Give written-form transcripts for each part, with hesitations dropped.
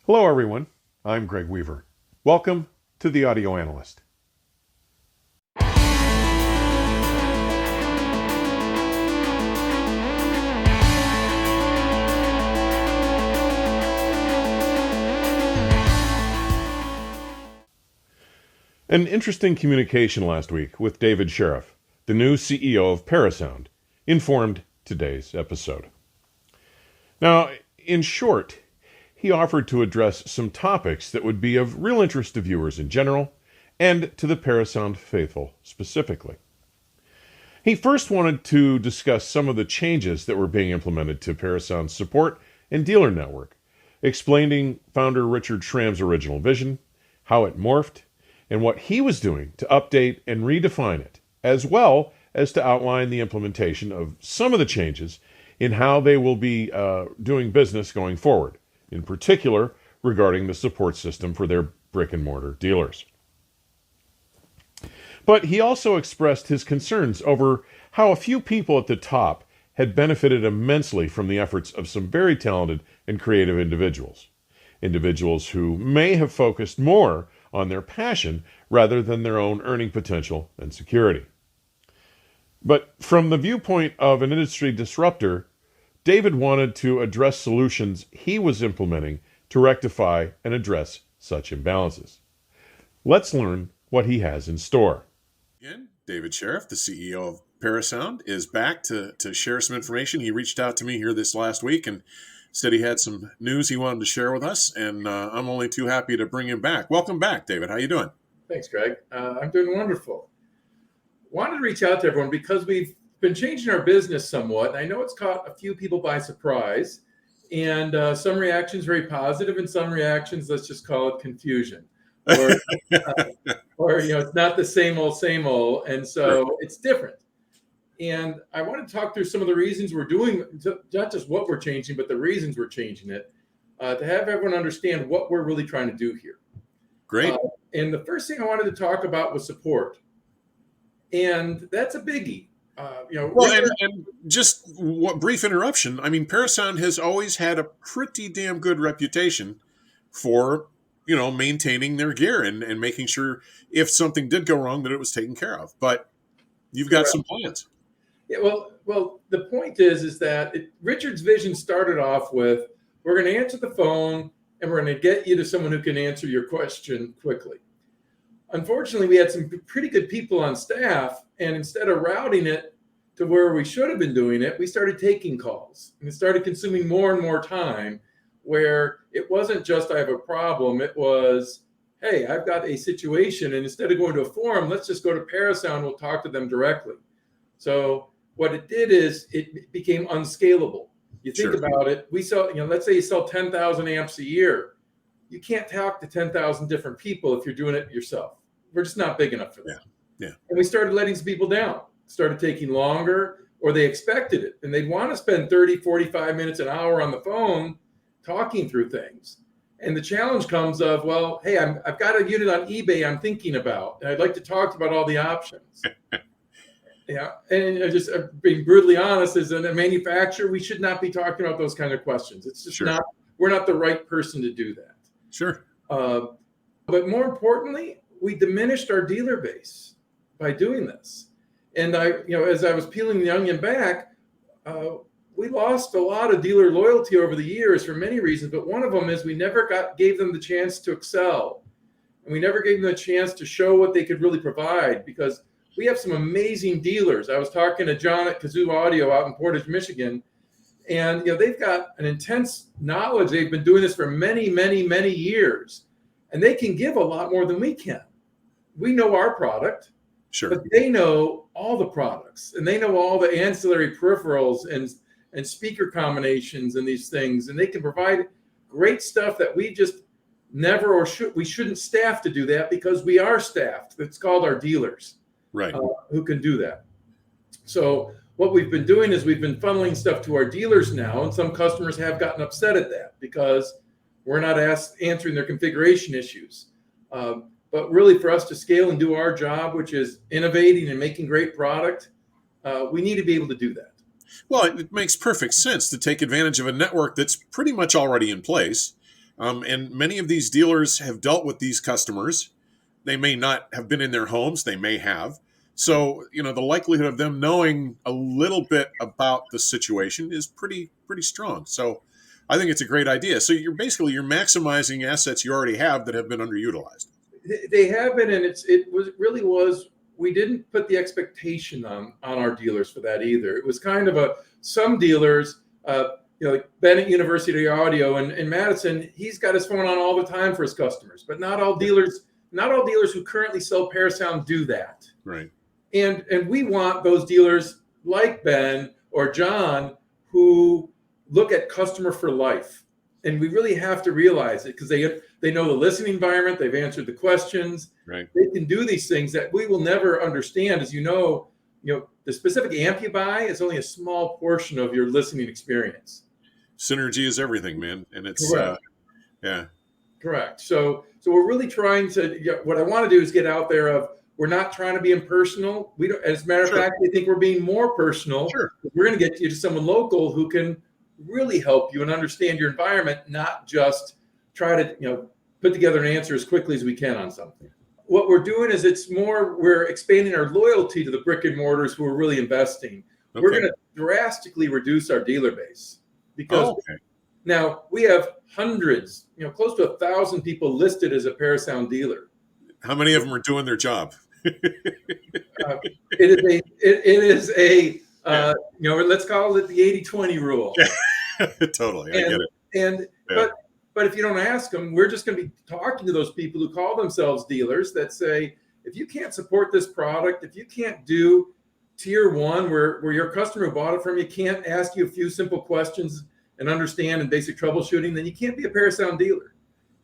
Hello, everyone. I'm Greg Weaver. Welcome to the Audio Analyst. An interesting communication last week with David Sheriff, the new CEO of Parasound, informed today's episode. Now, in short, he offered to address some topics that would be of real interest to viewers in general and to the Parasound faithful specifically. He first wanted to discuss some of the changes that were being implemented to Parasound's support and dealer network, explaining founder Richard Schramm's original vision, how it morphed, and what he was doing to update and redefine it, as well as to outline the implementation of some of the changes in how they will be doing business going forward, in particular regarding the support system for their brick-and-mortar dealers. But he also expressed his concerns over how a few people at the top had benefited immensely from the efforts of some very talented and creative individuals who may have focused more on their passion rather than their own earning potential and security. But from the viewpoint of an industry disruptor, David wanted to address solutions he was implementing to rectify and address such imbalances. Let's learn what he has in store. Again, David Sheriff, the CEO of Parasound, is back to share some information. He reached out to me here this last week and said he had some news he wanted to share with us, and I'm only too happy to bring him back. Welcome back, David. How you doing? Thanks, Greg. I'm doing wonderful. Wanted to reach out to everyone because we've been changing our business somewhat. I know it's caught a few people by surprise, and some reactions very positive, and some reactions, let's just call it confusion, or it's not the same old, and so it's different. And I want to talk through some of the reasons we're doing, not just what we're changing, but the reasons we're changing it, to have everyone understand what we're really trying to do here. Great. And the first thing I wanted to talk about was support, and that's a biggie. And just what brief interruption. I mean, Parasound has always had a pretty damn good reputation for, maintaining their gear and making sure if something did go wrong that it was taken care of. But you've got some plans. Yeah, well, the point is that Richard's vision started off with, we're going to answer the phone and we're going to get you to someone who can answer your question quickly. Unfortunately, we had some pretty good people on staff, and instead of routing it to where we should have been doing it, we started taking calls, and it started consuming more and more time, where it wasn't just I have a problem, it was, hey, I've got a situation, and instead of going to a forum, let's just go to Parasound, we'll talk to them directly. So what it did is it became unscalable. You think about it, we sell, let's say you sell 10,000 amps a year. You can't talk to 10,000 different people if you're doing it yourself. We're just not big enough for that. Yeah. And we started letting some people down, started taking longer, or they expected it. And they'd want to spend 30, 45 minutes, an hour on the phone talking through things. And the challenge comes of, well, hey, I've got a unit on eBay I'm thinking about, and I'd like to talk about all the options. Yeah, and just being brutally honest, as a manufacturer, we should not be talking about those kind of questions. It's just not, we're not the right person to do that. Sure. But more importantly, we diminished our dealer base by doing this. And as I was peeling the onion back, we lost a lot of dealer loyalty over the years for many reasons. But one of them is we never gave them the chance to excel. And we never gave them the chance to show what they could really provide, because we have some amazing dealers. I was talking to John at Kazoo Audio out in Portage, Michigan, and they've got an intense knowledge. They've been doing this for many, many, many years, and they can give a lot more than we can. We know our product, but they know all the products, and they know all the ancillary peripherals and speaker combinations and these things, and they can provide great stuff that we just never we shouldn't staff to do that, because we are staffed. It's called our dealers, right? Who can do that. So what we've been doing is we've been funneling stuff to our dealers now, and some customers have gotten upset at that because we're not answering their configuration issues. But really, for us to scale and do our job, which is innovating and making great product, we need to be able to do that. Well, it makes perfect sense to take advantage of a network that's pretty much already in place, And many of these dealers have dealt with these customers. They may not have been in their homes, they may have. So, the likelihood of them knowing a little bit about the situation is pretty strong. So I think it's a great idea. So you're maximizing assets you already have that have been underutilized. They have been, and really was. We didn't put the expectation on our dealers for that either. It was kind of some dealers, like Bennett University Audio in Madison, he's got his phone on all the time for his customers, but not all dealers who currently sell Parasound do that. Right. And we want those dealers like Ben or John who look at customer for life. And we really have to realize it because they know the listening environment. They've answered the questions. Right. They can do these things that we will never understand. As you know, the specific amp you buy is only a small portion of your listening experience. Synergy is everything, man. And it's, yeah. Correct. So we're really trying to, what I want to do is get out there of, we're not trying to be impersonal. We don't, as a matter of fact, we think we're being more personal. Sure. We're going to get you to someone local who can really help you and understand your environment, not just try to, put together an answer as quickly as we can on something. What we're doing is we're expanding our loyalty to the brick and mortars who are really investing. Okay. We're going to drastically reduce our dealer base because now we have hundreds, close to 1,000 people listed as a Parasound dealer. How many of them are doing their job? It is a let's call it the 80-20 rule. Totally, I get it. But if you don't ask them, we're just going to be talking to those people who call themselves dealers that say, if you can't support this product, if you can't do tier one where your customer who bought it from you can't ask you a few simple questions and understand and basic troubleshooting, then you can't be a Parasound dealer.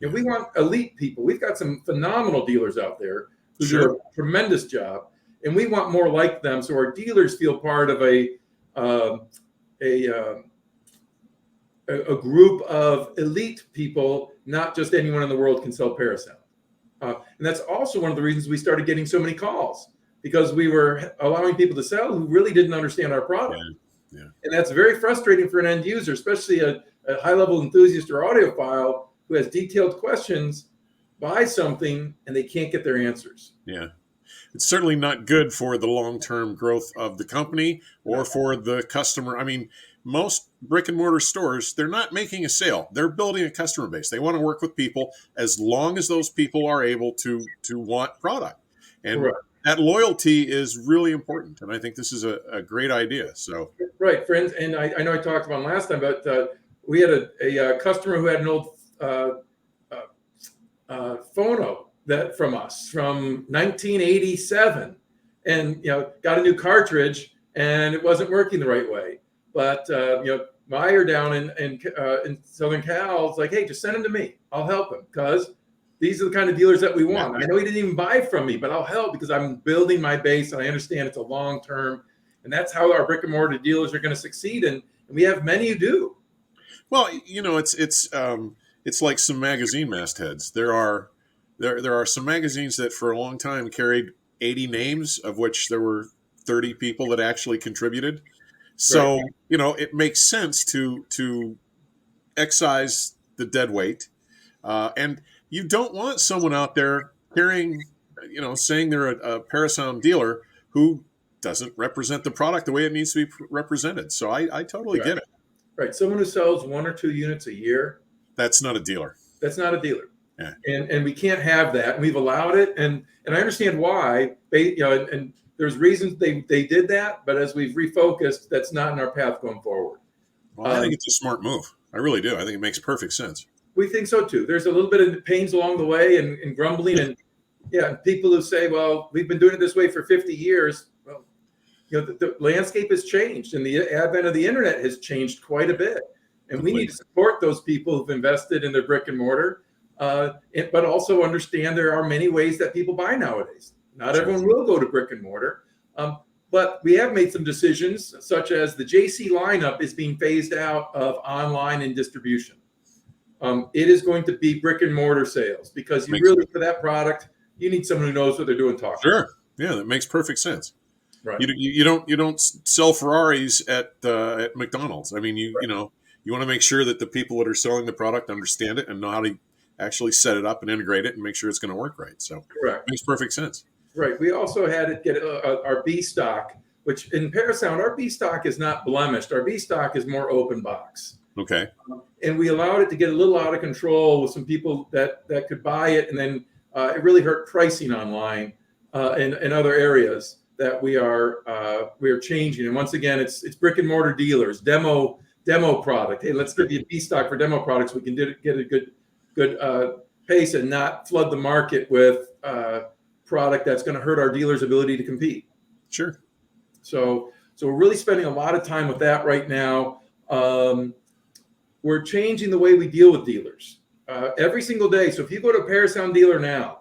We want elite people. We've got some phenomenal dealers out there who do a tremendous job, and we want more like them. So our dealers feel part of a group of elite people, not just anyone in the world can sell Parasound. And that's also one of the reasons we started getting so many calls, because we were allowing people to sell who really didn't understand our product. Yeah. And that's very frustrating for an end user, especially a high-level enthusiast or audiophile who has detailed questions, buy something, and they can't get their answers. Yeah. It's certainly not good for the long-term growth of the company or for the customer. I mean, most brick and mortar stores, they're not making a sale. They're building a customer base. They want to work with people as long as those people are able to want product. And that loyalty is really important. And I think this is a great idea. So right, friends. And I know I talked about last time, but we had a customer who had an old phono from us from 1987, and got a new cartridge, and it wasn't working the right way. But Meyer down in Southern Cal is like, hey, just send him to me. I'll help him, because these are the kind of dealers that we want. I know he didn't even buy from me, but I'll help because I'm building my base and I understand it's a long term, and that's how our brick and mortar dealers are going to succeed. And we have many who do. Well, it's like some magazine mastheads. There are some magazines that for a long time carried 80 names, of which there were 30 people that actually contributed. So, it makes sense to excise the dead weight. And you don't want someone out there carrying, saying they're a Parasound dealer who doesn't represent the product the way it needs to be represented. So I totally get it. Right. Someone who sells 1 or 2 units a year. That's not a dealer. That's not a dealer. Yeah. And we can't have that. And we've allowed it. And I understand why. And there's reasons they did that. But as we've refocused, that's not in our path going forward. Well, I think it's a smart move. I really do. I think it makes perfect sense. We think so too. There's a little bit of pains along the way and grumbling and people who say, well, we've been doing it this way for 50 years. Well, the landscape has changed, and the advent of the internet has changed quite a bit. And we need to support those people who've invested in their brick and mortar, but also understand there are many ways that people buy nowadays. Not everyone will go to brick and mortar. But we have made some decisions, such as the JC lineup is being phased out of online and distribution. It is going to be brick and mortar sales, because for that product, you need someone who knows what they're doing talking. Sure. Yeah, that makes perfect sense. Right. You don't sell Ferraris at McDonald's. I mean, You want to make sure that the people that are selling the product understand it and know how to actually set it up and integrate it and make sure it's going to work right. So Correct. makes perfect sense. Right. We also had to get our B stock, which in Parasound, our B stock is not blemished. Our B stock is more open box. Okay. And we allowed it to get a little out of control with some people that could buy it. And then it really hurt pricing online in other areas that we are changing. And once again, it's brick and mortar dealers, demo product. Hey, let's give you a B stock for demo products. We can get a good pace and not flood the market with product that's going to hurt our dealers' ability to compete. Sure. So we're really spending a lot of time with that right now. We're changing the way we deal with dealers every single day. So if you go to a Parasound dealer now,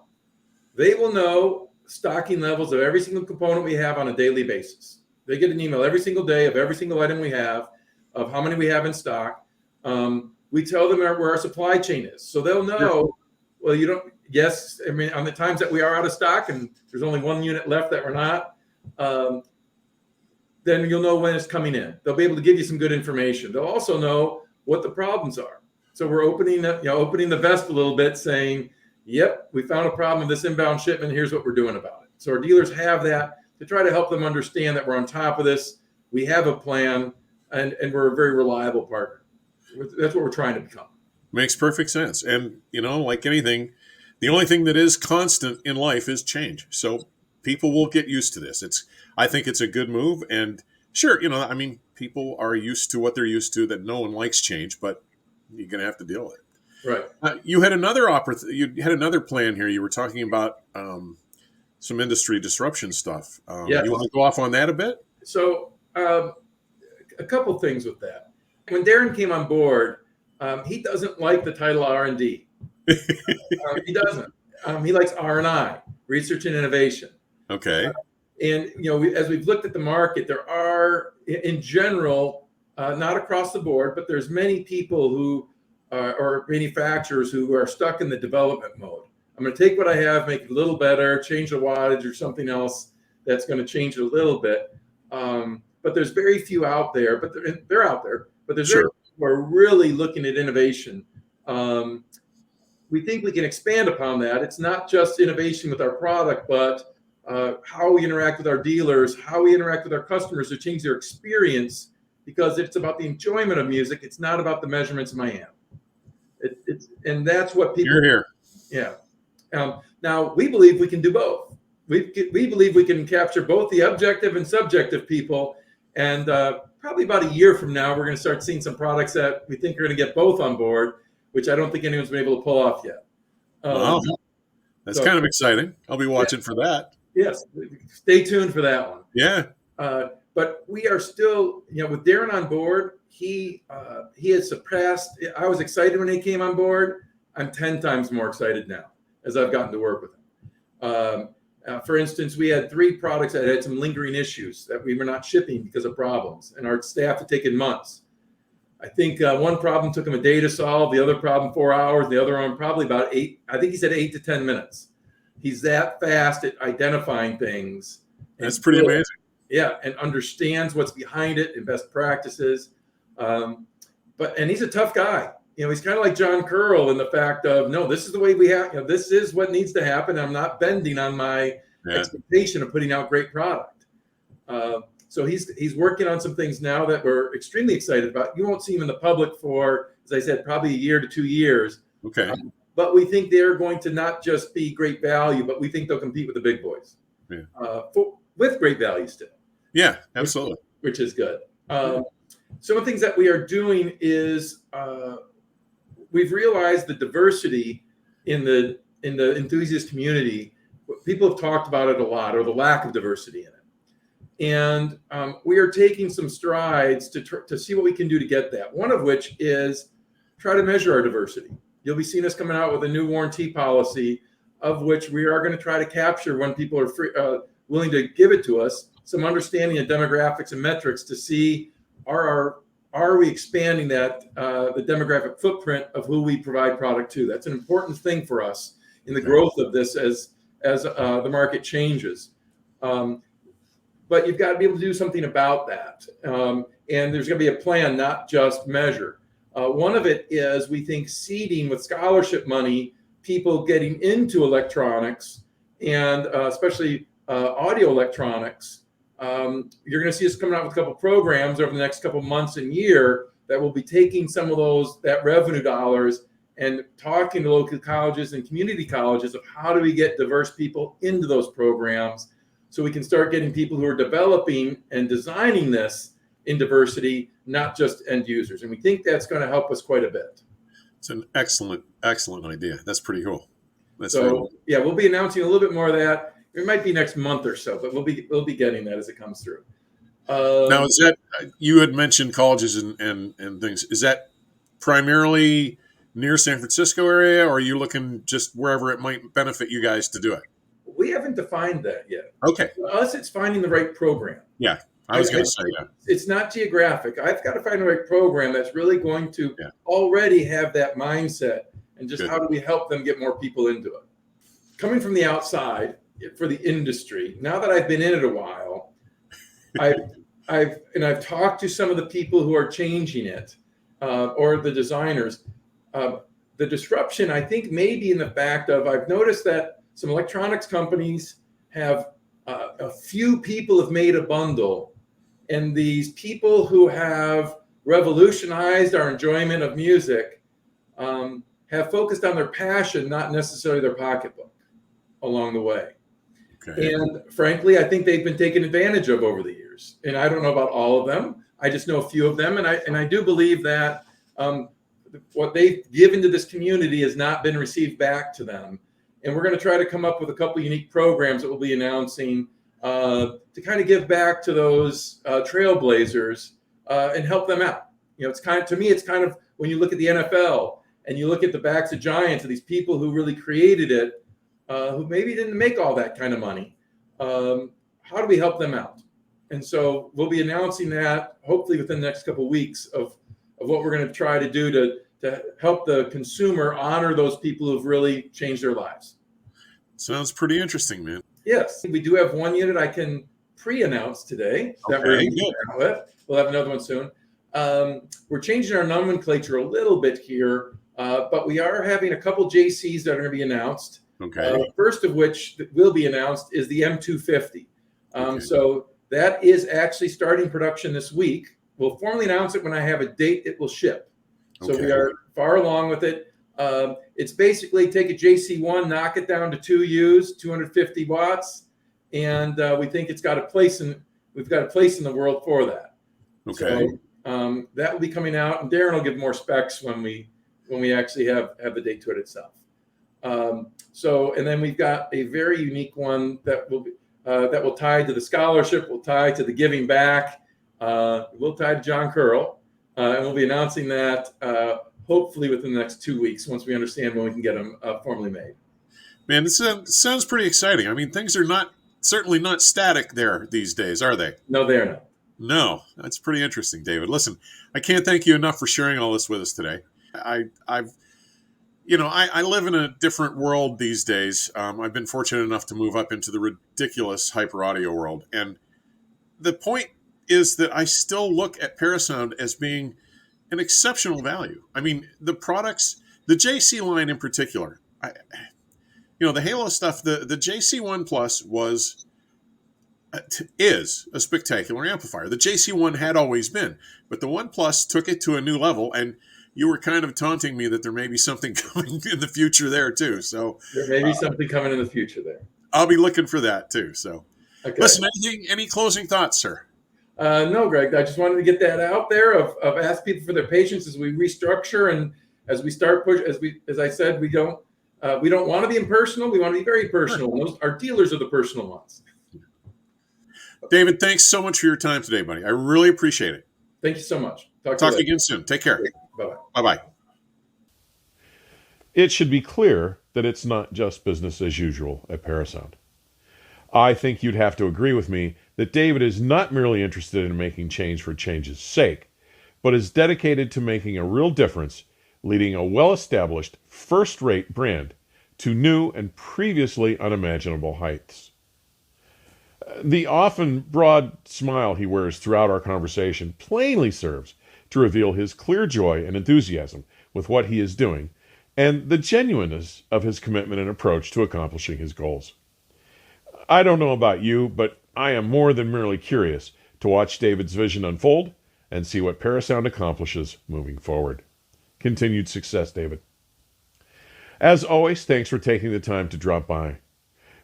they will know stocking levels of every single component we have on a daily basis. They get an email every single day of every single item we have, of how many we have in stock. We tell them where our supply chain is. So they'll know, well, you don't, yes, I mean, on the times that we are out of stock and there's only one unit left that we're not, then you'll know when it's coming in. They'll be able to give you some good information. They'll also know what the problems are. So we're opening the vest a little bit, saying, yep, we found a problem with this inbound shipment. Here's what we're doing about it. So our dealers have that to try to help them understand that we're on top of this. We have a plan, and we're a very reliable partner. That's what we're trying to become. Makes perfect sense. And, like anything, the only thing that is constant in life is change. So people will get used to this. I think it's a good move. And sure, people are used to what they're used to, that no one likes change, but you're going to have to deal with it. Right. You had another plan here. You were talking about some industry disruption stuff. Yes. You want to go off on that a bit? So a couple things with that. When Darren came on board, he doesn't like the title R&D. He doesn't. He likes R&I, research and innovation. Okay. And as we've looked at the market, there are, in general, not across the board, but there's many people who or manufacturers who are stuck in the development mode. I'm going to take what I have, make it a little better, change the wattage or something else that's going to change it a little bit. But there's very few out there, but they're out there. But there's Sure. very few who are really looking at innovation. We think we can expand upon that. It's not just innovation with our product, but how we interact with our dealers, how we interact with our customers to change their experience, because it's about the enjoyment of music. It's not about the measurements of my amp. And that's what people. You're here. Yeah. Now we believe we can do both. We believe we can capture both the objective and subjective people. And probably about a year from now, we're going to start seeing some products that we think are going to get both on board, which I don't think anyone's been able to pull off yet. Wow. That's kind of exciting. I'll be watching for that. Yes. Stay tuned for that one. Yeah. But we are still, with Darren on board, he has surpassed. I was excited when he came on board. I'm 10 times more excited now as I've gotten to work with him. For instance, we had 3 products that had some lingering issues that we were not shipping because of problems, and our staff had taken months. I think one problem took him a day to solve, the other problem 4 hours, the other one probably about 8. I think he said 8 to 10 minutes. He's that fast at identifying things. That's pretty amazing. Yeah, and understands what's behind it and best practices. And he's a tough guy. He's kind of like John Curl in the fact of, no, this is the way we have, this is what needs to happen. I'm not bending on my expectation of putting out great product. So he's working on some things now that we're extremely excited about. You won't see him in the public for, as I said, probably a year to 2 years. Okay. But we think they're going to not just be great value, but we think they'll compete with the big boys with great value still. Yeah, absolutely. Which is good. Some of the things that we are doing is we've realized the diversity in the enthusiast community. People have talked about it a lot, or the lack of diversity in it. And we are taking some strides to see what we can do to get that. One of which is try to measure our diversity. You'll be seeing us coming out with a new warranty policy, of which we are going to try to capture when people are willing to give it to us, some understanding of demographics and metrics to see are we expanding that the demographic footprint of who we provide product to. That's an important thing for us in the growth of this as the market changes. But you've got to be able to do something about that. And there's going to be a plan, not just measure. One of it is we think seeding with scholarship money, people getting into electronics and especially audio electronics. You're going to see us coming out with a couple programs over the next couple months and year that will be taking some of that revenue dollars and talking to local colleges and community colleges of how do we get diverse people into those programs so we can start getting people who are developing and designing this in diversity, not just end users. And we think that's going to help us quite a bit. It's an excellent idea. That's pretty cool. Yeah, we'll be announcing a little bit more of that. It might be next month or so, but we'll be getting that as it comes through. Now, is that, you had mentioned colleges and things, is that primarily near San Francisco area, or are you looking just wherever it might benefit you guys to do it? We haven't defined that yet. Okay. For us, it's finding the right program. Yeah, I was going to say that. It's not geographic. I've got to find the right program that's really going to already have that mindset, and just how do we help them get more people into it? Coming from the outside for the industry, now that I've been in it a while, I've talked to some of the people who are changing it, or the designers. The disruption, I think, may be in the fact of I've noticed that some electronics companies have a few people have made a bundle, and these people who have revolutionized our enjoyment of music have focused on their passion, not necessarily their pocketbook along the way. Okay. And frankly, I think they've been taken advantage of over the years. And I don't know about all of them. I just know a few of them. And I do believe that what they've given to this community has not been received back to them. And we're going to try to come up with a couple unique programs that we'll be announcing to kind of give back to those trailblazers and help them out. You know, to me, it's kind of when you look at the NFL and you look at the backs of giants of these people who really created it, who maybe didn't make all that kind of money. How do we help them out? And so we'll be announcing that hopefully within the next couple of weeks of what we're going to try to do to help the consumer honor those people who've really changed their lives. Sounds pretty interesting, man. Yes, we do have one unit I can pre-announce today that we're going to out with. We'll have another one soon. We're changing our nomenclature a little bit here, but we are having a couple JCs that are going to be announced. Okay. First of which will be announced is the M250. So that is actually starting production this week. We'll formally announce it when I have a date it will ship. So we are far along with it. It's basically take a JC1, knock it down to 2 U's, 250 watts, and we think we've got a place in the world for that. Okay. So that will be coming out, and Darren will give more specs when we actually have the date to it itself. And then we've got a very unique one that will tie to the scholarship, will tie to the giving back, will tie to John Curl, and we'll be announcing that hopefully within the next 2 weeks once we understand when we can get them formally made. Man, this sounds pretty exciting. I mean, things are certainly not static there these days, are they? No, they are not. No, that's pretty interesting, David. Listen, I can't thank you enough for sharing all this with us today. I live in a different world these days. I've been fortunate enough to move up into the ridiculous hyper audio world. And the point is that I still look at Parasound as being an exceptional value. I mean, the products, the JC line in particular, the Halo stuff, the JC1 Plus is a spectacular amplifier. The JC1 had always been, but the 1 Plus took it to a new level, and you were kind of taunting me that there may be something coming in the future there too. So there may be something coming in the future there. I'll be looking for that too. So listen, any closing thoughts, sir? No, Greg, I just wanted to get that out there of ask people for their patience as we restructure and as we start push, as I said, we don't want to be impersonal. We want to be very personal. Sure. Our dealers are the personal ones. David, thanks so much for your time today, buddy. I really appreciate it. Thank you so much. Talk again soon. Take care. Bye-bye. Bye-bye. It should be clear that it's not just business as usual at Parasound. I think you'd have to agree with me that David is not merely interested in making change for change's sake, but is dedicated to making a real difference, leading a well-established, first-rate brand to new and previously unimaginable heights. The often broad smile he wears throughout our conversation plainly serves to reveal his clear joy and enthusiasm with what he is doing and the genuineness of his commitment and approach to accomplishing his goals. I don't know about you, but I am more than merely curious to watch David's vision unfold and see what Parasound accomplishes moving forward. Continued success, David. As always, thanks for taking the time to drop by.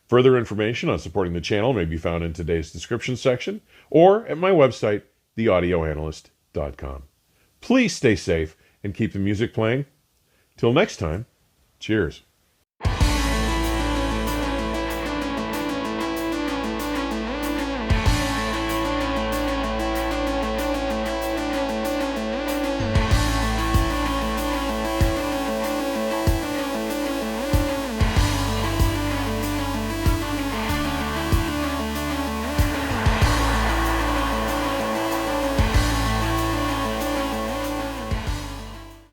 Further information on supporting the channel may be found in today's description section or at my website, theaudioanalyst.com. Please stay safe and keep the music playing. Till next time, cheers.